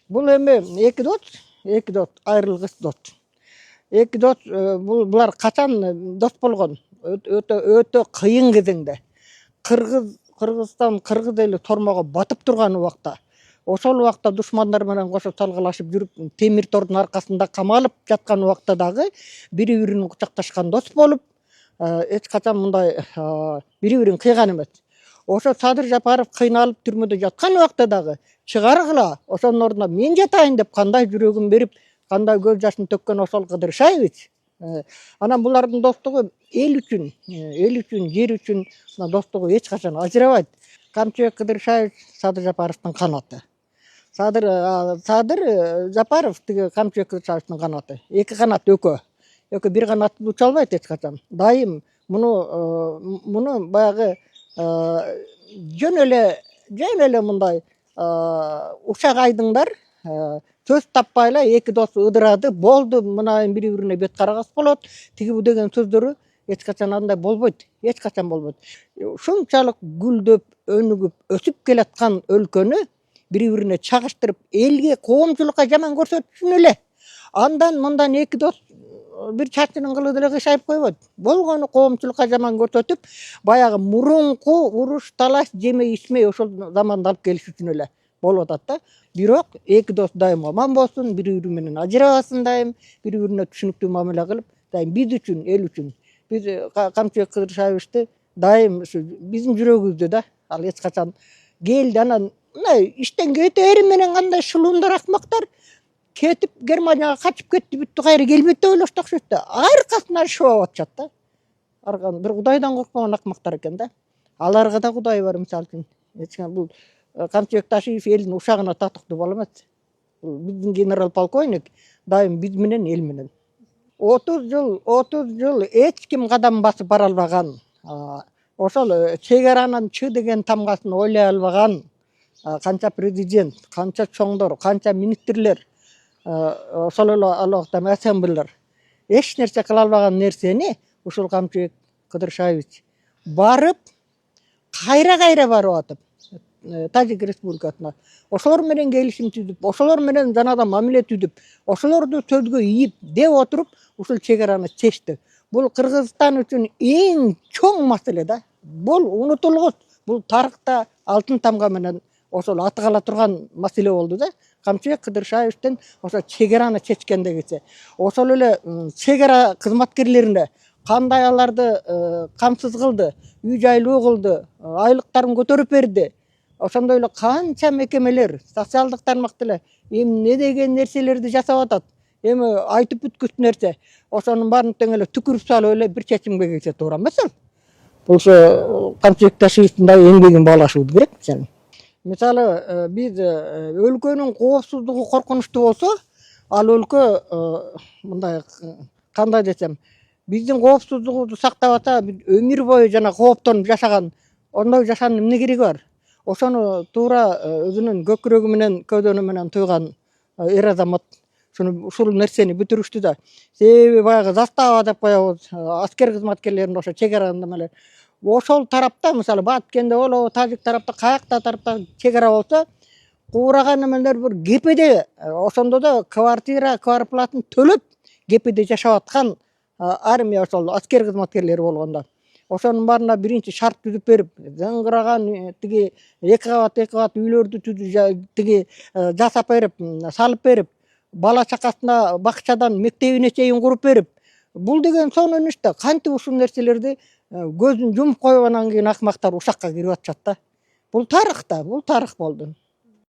Бул эми эки дос айрылгыч дос. Эки дос булар качан дос болгон? Өтө кыйын кезеңде. Кыргызстан эли тормого батып турган убакта. Ошол убакта душмандар менен кошо талгалашып жүрүп, темир тордун аркасында камалып жаткан убакта дагы бири бирин кучакташкан дос болуп, эч качан мындай бири бирин кыйган эмес. Ошо Садыр Жапаров кыйналып түрмөдө жаткан убакта дагы чыгаргыла ошонун ордуна мен жатайын деп кандай жүрөгүн берип, кандай көз жашын төккөн ошол Кыдыр Шаевич. Анан булардын достугу эл үчүн, жер үчүн достугу эч качан ажырабайт. Камчыбек Кыдыр Шаевич Садыр Жапаровдун канаты. Садыр Жапаров тиги Камчыбек Кыдыр Шаевичтин канаты. Эки канат экөө. Бир канатты уча албайт эч качан. Дайым муну баягы жөн эле мындай ушак айдыңдар сөз таппай эле эки дос ыдырады, болду, мына бири бирине бет карагас болот, тиги деген сөздөрү эч качан андай болбойт, эч качан болбойт. Ушунчалык гүлдөп, өнүгүп, өсүп келаткан өлкөнү бири бирине чагыштырып, элге, коомчулукка жаман көрсөтүшүн эле. Андан мындан эки дос бир чачынын кылы деле кыйшайып койбойт. Болгону коомчулукка жаман көрсөтүп, баягы мурунку уруш, талаш, жемей ичмей ошол заманды алып келиш үчүн эле болуп атат да. Бирок эки дос дайым аман болсун, бири бири менен ажырабасын дайым, бири бирине түшүнүктүү мамиле кылып, дайым биз үчүн, эл үчүн. Биз Камчыбек Кыдыр Шаевичти дайым ушу биздин жүрөгүбүздө да, ал эч качан келди. Анан мына иштен кетери менен кандай шулуундар, акмактар кетип Германияга качып кетти, бүттү, кайра келбейт деп ойлошду окшойт да. Аркасынан шыбап атышат да. Аркан бир Кудайдан коркпогон акмактар экен да. Аларга да Кудай бар, мисалы үчүн. Бул Камчыбек Ташиев элдин ушагына татыктуу бала эмес. Биздин генерал полковник дайым биз менен, эл менен. 30 жыл эч ким кадам басып бара албаган, ошол чек аранын чы деген тамгасын ойлой албаган канча президент, канча чоңдор, канча министрлер, ошол эле ал убакта ассамблеялар эч нерсе кыла албаган нерсени ушул Камчыбек Кыдыр Шаевич барып, кайра барып атып, Тажик Республикасына ошолор менен келишим түзүп, ошолор менен жанагыдай мамиле түзүп, ошолорду сөзгө ийип деп отуруп, ушул чек араны чечти. Бул Кыргызстан үчүн эң чоң маселе да. Бул унутулгус. Бул тарыхта алтын тамга менен ошол аты кала турган маселе болду да. Камчыбек Кыдыр Шаевичтен ошо чек араны чечкендегиси. Ошол эле чек ара кызматкерлерине кандай аларды камсыз кылды, үй жайлуу кылды, айлыктарын көтөрүп берди. Ошондой эле канча мекемелер, социалдык тармак деле эмне деген нерселерди жасап атат. Эми айтып бүткүч нерсе. Ошонун баарын тең эле түкүрүп салып эле бир чечимге келсе туура эмес. Бул ошо Камчыбек Ташиевдин дагы эмгегин баалашыбыз керек. Мисалы, биз өлкөнүн коопсуздугу коркунучтуу болсо, ал өлкө мындай кандай десем, биздин коопсуздугубузду сактап ата, өмүр бою жана кооптонуп жашаган, ондой жашаанын эмне кереги бар? Ошону туура өзүнүн көкүрөгү менен, көөдөнү менен туйган эр азамат ушул нерсени бүтүрүштү да. Себеби баягы застава деп коебуз, аскер кызматкерлерин ошо чек араны менен. Ошол тарапта, мисалы, Баткенде болобу, Тажик тарапта, каякта тарапта чек ара болсо, куураган эмелер бир кепеде, ошондо да квартира, квартплатын төлөп, кепеде жашап аткан армия ошол аскер кызматкерлери болгондо. Ошонун баарына биринчи шарт түзүп берип, зыңгыраган тиги эки кабат үйлөрдү тиги жасап берип, салып берип, бала чакасына бакчадан мектебине чейин куруп берип, бул деген сонун иш да. Кантип ушул нерселерди көзүн жумуп койгондон кийин акмактар ушакка кирип атышат да. Бул тарых да, бул тарых болду.